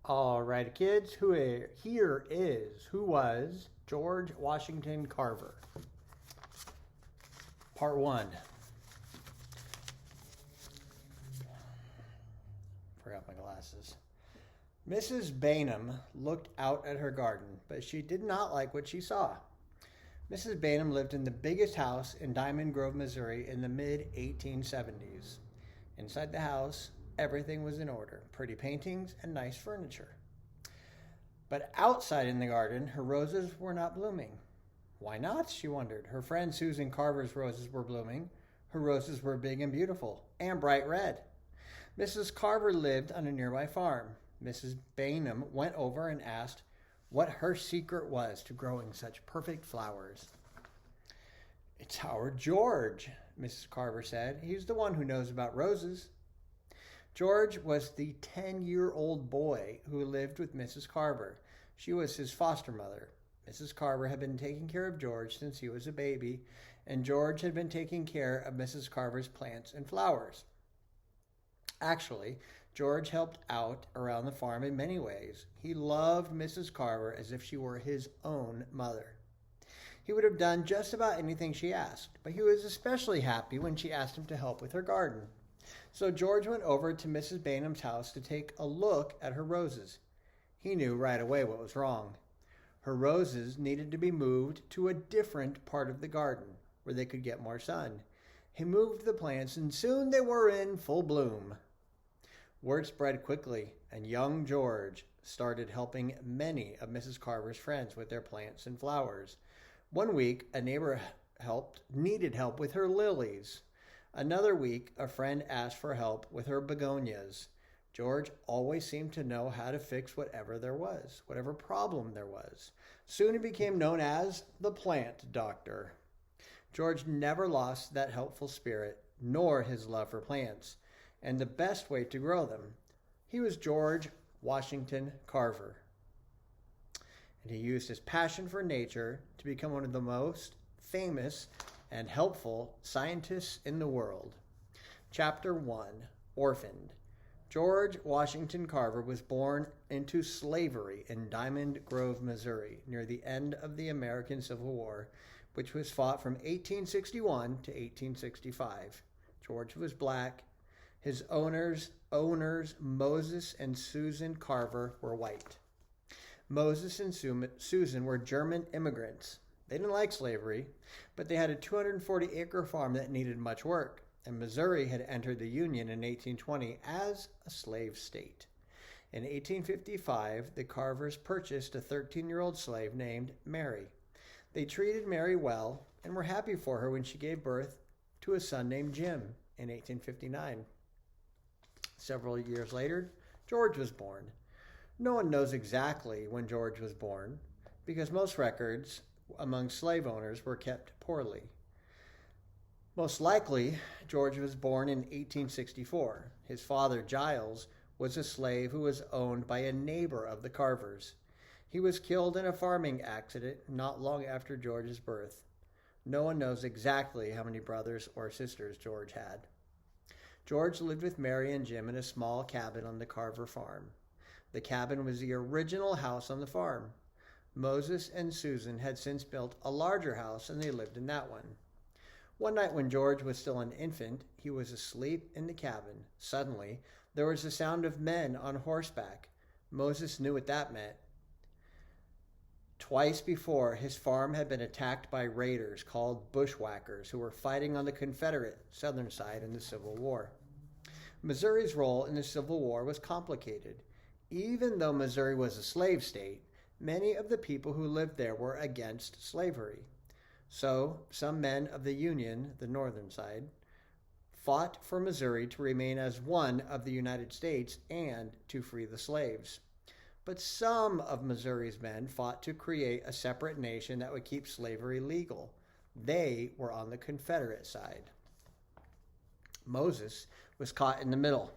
All right, kids, who was George Washington Carver. Part 1. Forgot my glasses. Mrs. Bainham looked out at her garden, but she did not like what she saw. Mrs. Bainham lived in the biggest house in Diamond Grove, Missouri in the mid-1870s. Inside the house, everything was in order, pretty paintings and nice furniture. But outside in the garden, her roses were not blooming. Why not, she wondered. Her friend Susan Carver's roses were blooming. Her roses were big and beautiful, and bright red. Mrs. Carver lived on a nearby farm. Mrs. Bainham went over and asked what her secret was to growing such perfect flowers. "It's our George," Mrs. Carver said. "He's the one who knows about roses." George was the 10-year-old boy who lived with Mrs. Carver. She was his foster mother. Mrs. Carver had been taking care of George since he was a baby, and George had been taking care of Mrs. Carver's plants and flowers. Actually, George helped out around the farm in many ways. He loved Mrs. Carver as if she were his own mother. He would have done just about anything she asked, but he was especially happy when she asked him to help with her garden. So George went over to Mrs. Bainham's house to take a look at her roses. He knew right away what was wrong. Her roses needed to be moved to a different part of the garden where they could get more sun. He moved the plants, and soon they were in full bloom. Word spread quickly, and young George started helping many of Mrs. Carver's friends with their plants and flowers. One week, a neighbor needed help with her lilies. Another week, a friend asked for help with her begonias. George always seemed to know how to fix whatever problem there was. Soon he became known as the plant doctor. George never lost that helpful spirit, nor his love for plants, and the best way to grow them. He was George Washington Carver. And he used his passion for nature to become one of the most famous and helpful scientists in the world. Chapter 1, Orphaned. George Washington Carver was born into slavery in Diamond Grove, Missouri, near the end of the American Civil War, which was fought from 1861 to 1865. George was black. His owners, Moses and Susan Carver, were white. Moses and Susan were German immigrants. They didn't like slavery, but they had a 240-acre farm that needed much work, and Missouri had entered the Union in 1820 as a slave state. In 1855, the Carvers purchased a 13-year-old slave named Mary. They treated Mary well and were happy for her when she gave birth to a son named Jim in 1859. Several years later, George was born. No one knows exactly when George was born because most records among slave owners were kept poorly. Most likely, George was born in 1864. His father, Giles, was a slave who was owned by a neighbor of the Carvers. He was killed in a farming accident not long after George's birth. No one knows exactly how many brothers or sisters George had. George lived with Mary and Jim in a small cabin on the Carver farm. The cabin was the original house on the farm. Moses and Susan had since built a larger house, and they lived in that one. One night when George was still an infant, he was asleep in the cabin. Suddenly, there was the sound of men on horseback. Moses knew what that meant. Twice before, his farm had been attacked by raiders called bushwhackers who were fighting on the Confederate southern side in the Civil War. Missouri's role in the Civil War was complicated. Even though Missouri was a slave state, many of the people who lived there were against slavery. So, some men of the Union, the northern side, fought for Missouri to remain as one of the United States and to free the slaves. But some of Missouri's men fought to create a separate nation that would keep slavery legal. They were on the Confederate side. Moses was caught in the middle.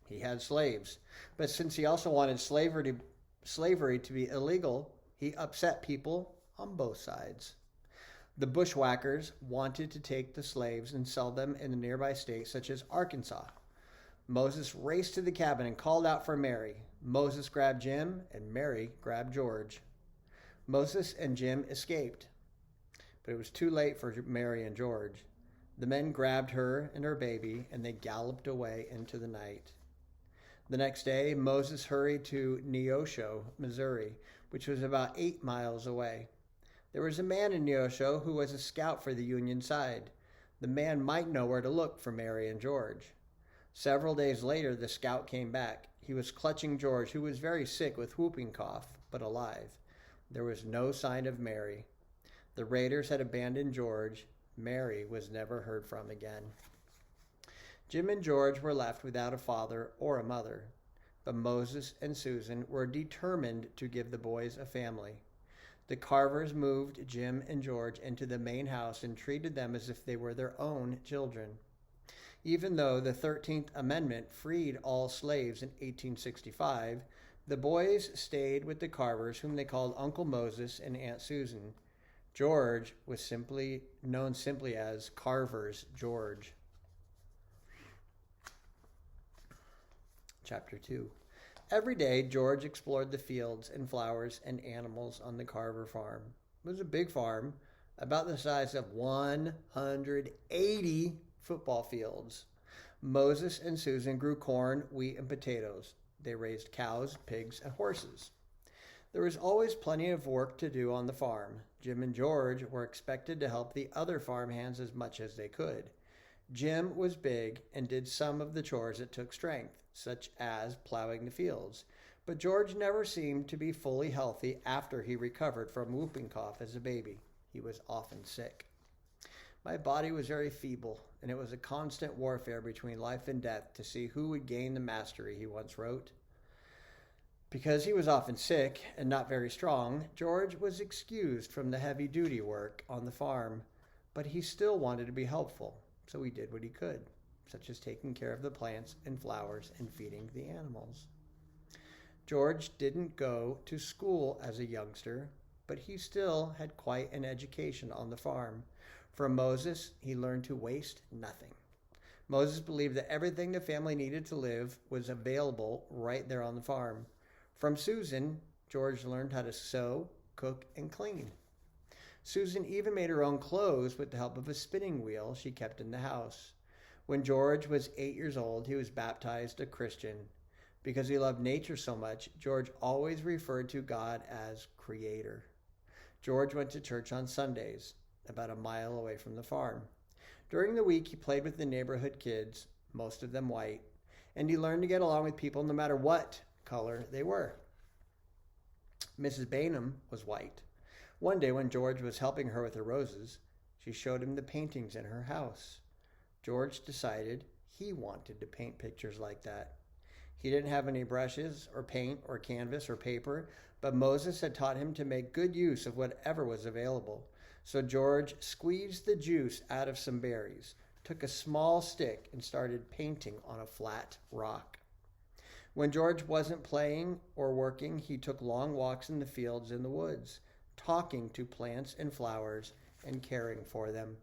He had slaves, but since he also wanted slavery to be illegal, he upset people on both sides. The bushwhackers wanted to take the slaves and sell them in the nearby states such as Arkansas. Moses raced to the cabin and called out for Mary. Moses grabbed Jim, and Mary grabbed George. Moses and Jim escaped, but it was too late for Mary and George. The men grabbed her and her baby, and they galloped away into the night. The next day, Moses hurried to Neosho, Missouri, which was about 8 miles away. There was a man in Neosho who was a scout for the Union side. The man might know where to look for Mary and George. Several days later, the scout came back. He was clutching George, who was very sick with whooping cough, but alive. There was no sign of Mary. The raiders had abandoned George. Mary was never heard from again. Jim and George were left without a father or a mother, but Moses and Susan were determined to give the boys a family. The Carvers moved Jim and George into the main house and treated them as if they were their own children. Even though the 13th Amendment freed all slaves in 1865, the boys stayed with the Carvers, whom they called Uncle Moses and Aunt Susan. George was known simply as Carver's George. Chapter 2. Every day, George explored the fields and flowers and animals on the Carver farm. It was a big farm, about the size of 180 football fields. Moses and Susan grew corn, wheat, and potatoes. They raised cows, pigs, and horses. There was always plenty of work to do on the farm. Jim and George were expected to help the other farmhands as much as they could. Jim was big and did some of the chores that took strength, such as plowing the fields. But George never seemed to be fully healthy after he recovered from whooping cough as a baby. He was often sick. My body was very feeble, and it was a constant warfare between life and death to see who would gain the mastery, he once wrote. Because he was often sick and not very strong, George was excused from the heavy-duty work on the farm, but he still wanted to be helpful, so he did what he could, such as taking care of the plants and flowers and feeding the animals. George didn't go to school as a youngster, but he still had quite an education on the farm. From Moses, he learned to waste nothing. Moses believed that everything the family needed to live was available right there on the farm. From Susan, George learned how to sew, cook, and clean. Susan even made her own clothes with the help of a spinning wheel she kept in the house. When George was 8 years old, he was baptized a Christian. Because he loved nature so much, George always referred to God as Creator. George went to church on Sundays, about a mile away from the farm. During the week, he played with the neighborhood kids, most of them white, and he learned to get along with people no matter what color they were. Mrs. Bainham was white. One day when George was helping her with her roses, she showed him the paintings in her house. George decided he wanted to paint pictures like that. He didn't have any brushes or paint or canvas or paper, but Moses had taught him to make good use of whatever was available. So George squeezed the juice out of some berries, took a small stick, and started painting on a flat rock. When George wasn't playing or working, he took long walks in the fields and the woods, talking to plants and flowers and caring for them.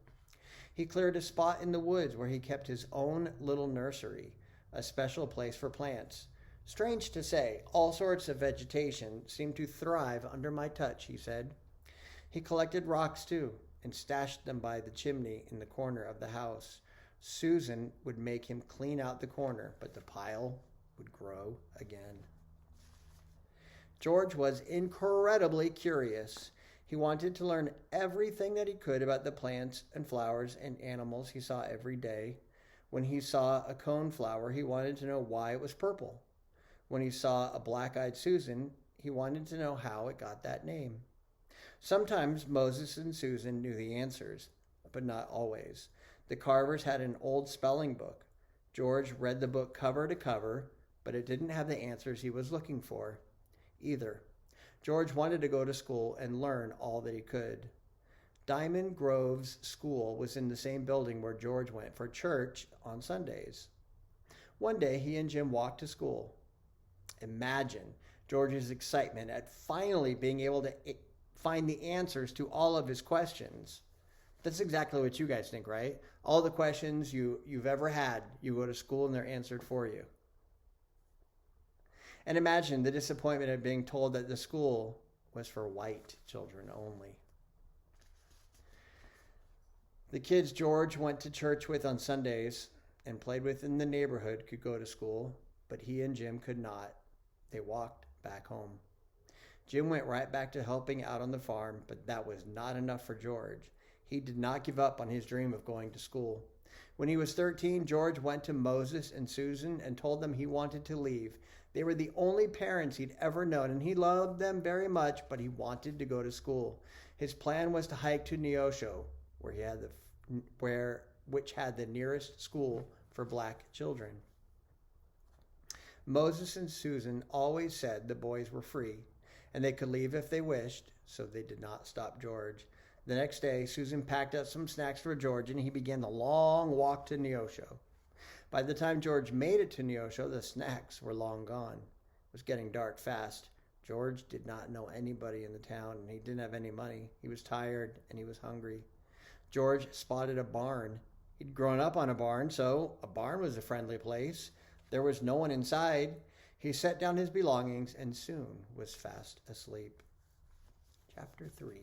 He cleared a spot in the woods where he kept his own little nursery, a special place for plants. Strange to say, all sorts of vegetation seemed to thrive under my touch, he said. He collected rocks too and stashed them by the chimney in the corner of the house. Susan would make him clean out the corner, but the pile would grow again. George was incredibly curious. He wanted to learn everything that he could about the plants and flowers and animals he saw every day. When he saw a coneflower, he wanted to know why it was purple. When he saw a black-eyed Susan, he wanted to know how it got that name. Sometimes Moses and Susan knew the answers, but not always. The Carvers had an old spelling book. George read the book cover to cover, but it didn't have the answers he was looking for either. George wanted to go to school and learn all that he could. Diamond Grove's school was in the same building where George went for church on Sundays. One day, he and Jim walked to school. Imagine George's excitement at finally being able to find the answers to all of his questions. That's exactly what you guys think, right? All the questions you've ever had, you go to school and they're answered for you. And imagine the disappointment of being told that the school was for white children only. The kids George went to church with on Sundays and played with in the neighborhood could go to school, but he and Jim could not. They walked back home. Jim went right back to helping out on the farm, but that was not enough for George. He did not give up on his dream of going to school. When he was 13, George went to Moses and Susan and told them he wanted to leave. They were the only parents he'd ever known, and he loved them very much, but he wanted to go to school. His plan was to hike to Neosho, which had the nearest school for black children. Moses and Susan always said the boys were free, and they could leave if they wished, so they did not stop George. The next day, Susan packed up some snacks for George, and he began the long walk to Neosho. By the time George made it to Neosho, the snacks were long gone. It was getting dark fast. George did not know anybody in the town, and he didn't have any money. He was tired, and he was hungry. George spotted a barn. He'd grown up on a barn, so a barn was a friendly place. There was no one inside. He set down his belongings and soon was fast asleep. Chapter 3.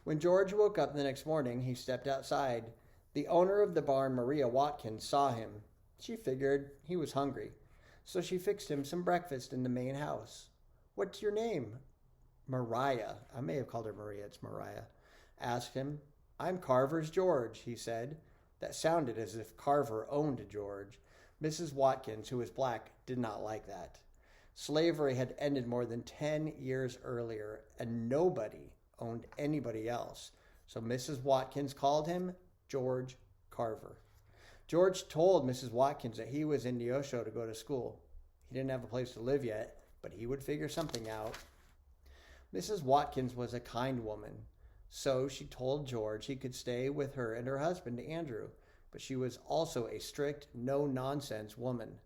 When George woke up the next morning, he stepped outside. The owner of the barn, Maria Watkins, saw him. She figured he was hungry, so she fixed him some breakfast in the main house. "What's your name?" "Mariah." I may have called her Maria. It's Mariah. Asked him. "I'm Carver's George," he said. That sounded as if Carver owned George. Mrs. Watkins, who was black, did not like that. Slavery had ended more than 10 years earlier, and nobody owned anybody else. So Mrs. Watkins called him George Carver. George told Mrs. Watkins that he was in Neosho to go to school. He didn't have a place to live yet, but he would figure something out. Mrs. Watkins was a kind woman, so she told George he could stay with her and her husband, Andrew, but she was also a strict, no-nonsense woman.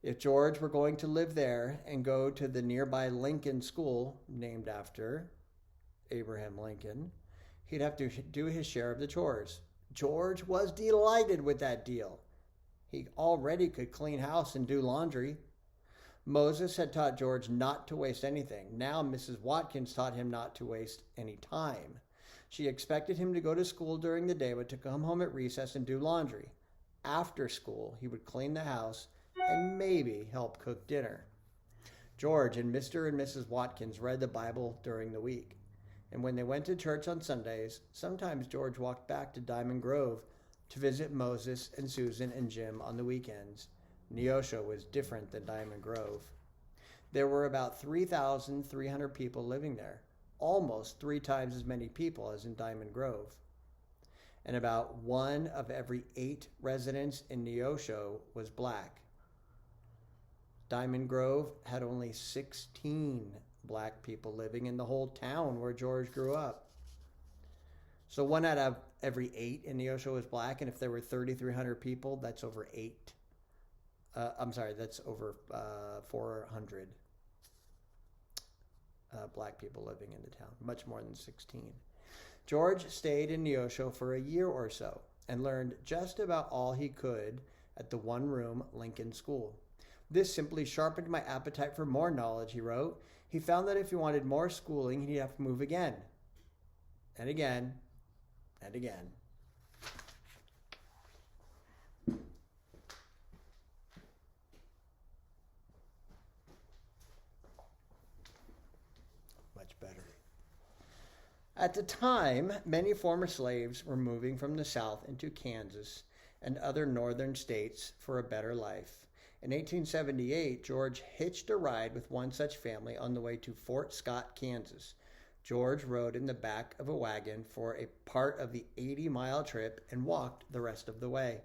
If George were going to live there and go to the nearby Lincoln School, named after Abraham Lincoln, he'd have to do his share of the chores. George was delighted with that deal. He already could clean house and do laundry. Moses had taught George not to waste anything. Now Mrs. Watkins taught him not to waste any time. She expected him to go to school during the day, but to come home at recess and do laundry. After school, he would clean the house and maybe help cook dinner. George and Mr. and Mrs. Watkins read the Bible during the week. And when they went to church on Sundays, sometimes George walked back to Diamond Grove to visit Moses and Susan and Jim on the weekends. Neosho was different than Diamond Grove. There were about 3,300 people living there, almost 3 times as many people as in Diamond Grove. And about 1 of every 8 residents in Neosho was black. Diamond Grove had only 16 black people living in the whole town where George grew up. So 1 out of every 8 in Neosho was black, and if there were 3,300 people, that's over 8. That's over 400 black people living in the town, much more than 16. George stayed in Neosho for a year or so and learned just about all he could at the one-room Lincoln School. This simply sharpened my appetite for more knowledge, he wrote. He found that if he wanted more schooling, he'd have to move again, and again, and again. Much better. At the time, many former slaves were moving from the South into Kansas and other northern states for a better life. In 1878, George hitched a ride with one such family on the way to Fort Scott, Kansas. George rode in the back of a wagon for a part of the 80-mile trip and walked the rest of the way.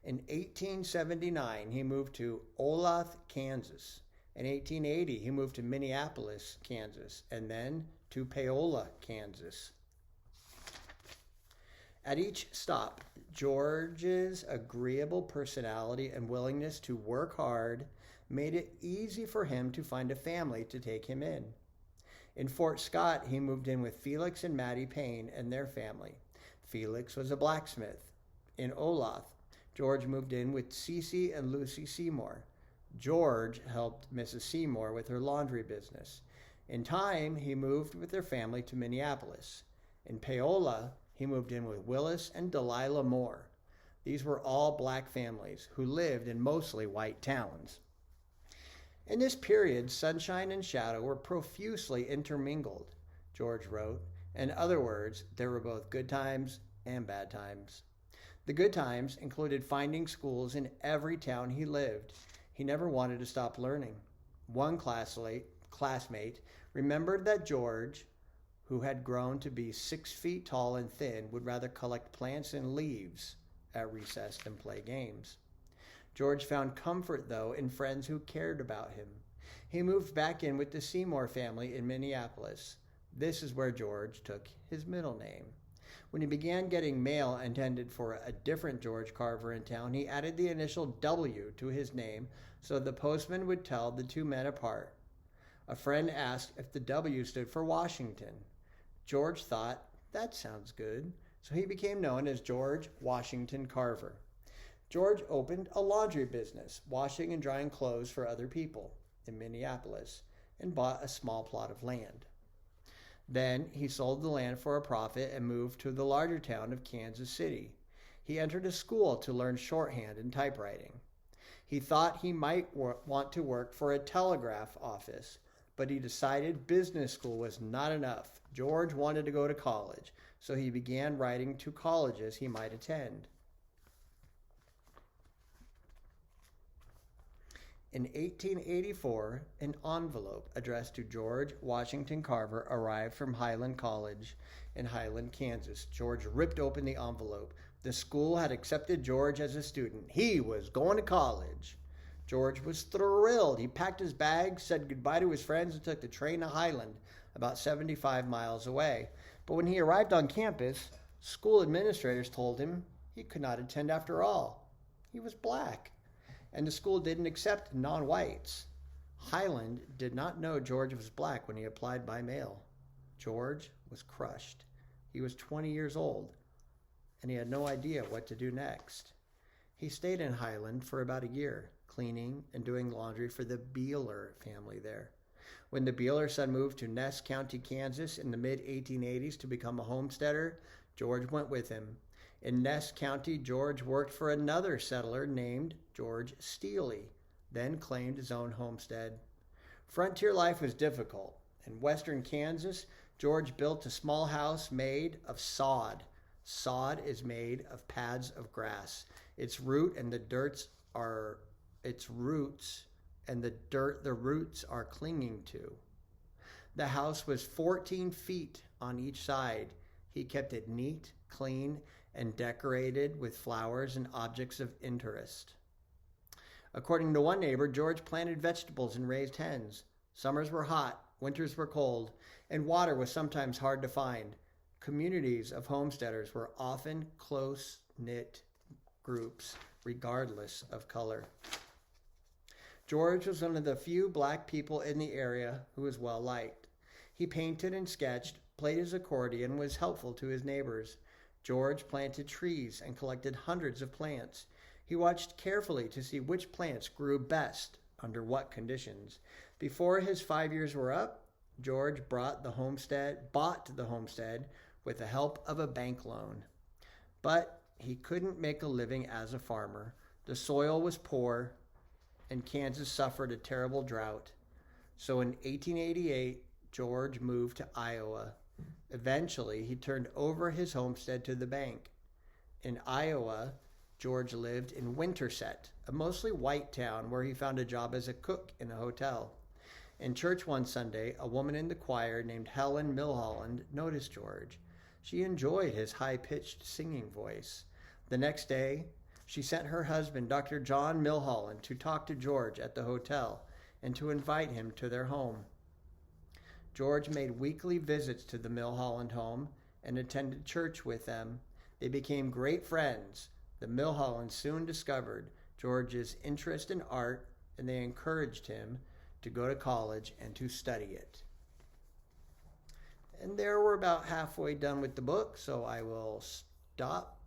In 1879, he moved to Olathe, Kansas. In 1880, he moved to Minneapolis, Kansas, and then to Paola, Kansas. At each stop, George's agreeable personality and willingness to work hard made it easy for him to find a family to take him in. In Fort Scott, he moved in with Felix and Maddie Payne and their family. Felix was a blacksmith. In Olaf, George moved in with Cece and Lucy Seymour. George helped Mrs. Seymour with her laundry business. In time, he moved with their family to Minneapolis. In Paola, he moved in with Willis and Delilah Moore. These were all black families who lived in mostly white towns. In this period, sunshine and shadow were profusely intermingled, George wrote. In other words, there were both good times and bad times. The good times included finding schools in every town he lived. He never wanted to stop learning. One classmate remembered that George, who had grown to be 6 feet tall and thin, would rather collect plants and leaves at recess than play games. George found comfort, though, in friends who cared about him. He moved back in with the Seymour family in Minneapolis. This is where George took his middle name. When he began getting mail intended for a different George Carver in town, he added the initial W to his name so the postman would tell the two men apart. A friend asked if the W stood for Washington. George thought, that sounds good, so he became known as George Washington Carver. George opened a laundry business, washing and drying clothes for other people in Minneapolis, and bought a small plot of land. Then he sold the land for a profit and moved to the larger town of Kansas City. He entered a school to learn shorthand and typewriting. He thought he might want to work for a telegraph office, but he decided business school was not enough. George wanted to go to college, so he began writing to colleges he might attend. In 1884, an envelope addressed to George Washington Carver arrived from Highland College in Highland, Kansas. George ripped open the envelope. The school had accepted George as a student. He was going to college. George was thrilled. He packed his bags, said goodbye to his friends, and took the train to Highland, about 75 miles away. But when he arrived on campus, school administrators told him he could not attend after all. He was black, and the school didn't accept non-whites. Highland did not know George was black when he applied by mail. George was crushed. He was 20 years old, and he had no idea what to do next. He stayed in Highland for about a year, cleaning and doing laundry for the Beeler family there. When the Beeler son moved to Ness County, Kansas in the mid-1880s to become a homesteader, George went with him. In Ness County, George worked for another settler named George Steely, then claimed his own homestead. Frontier life was difficult. In western Kansas, George built a small house made of sod. Sod is made of pads of grass. Its roots the roots are clinging to. The house was 14 feet on each side. He kept it neat, clean, and decorated with flowers and objects of interest. According to one neighbor, George planted vegetables and raised hens. Summers were hot, winters were cold, and water was sometimes hard to find. Communities of homesteaders were often close-knit groups, regardless of color. George was one of the few black people in the area who was well-liked. He painted and sketched, played his accordion, and was helpful to his neighbors. George planted trees and collected hundreds of plants. He watched carefully to see which plants grew best under what conditions. Before his 5 years were up, George bought the homestead with the help of a bank loan. But he couldn't make a living as a farmer. The soil was poor, and Kansas suffered a terrible drought. So in 1888, George moved to Iowa. Eventually, he turned over his homestead to the bank. In Iowa, George lived in Winterset, a mostly white town where he found a job as a cook in a hotel. In church one Sunday, a woman in the choir named Helen Milholland noticed George. She enjoyed his high-pitched singing voice. The next day, she sent her husband, Dr. John Milholland, to talk to George at the hotel and to invite him to their home. George made weekly visits to the Milholland home and attended church with them. They became great friends. The Milhollands soon discovered George's interest in art, and they encouraged him to go to college and to study it. And there we're about halfway done with the book, so I will Dot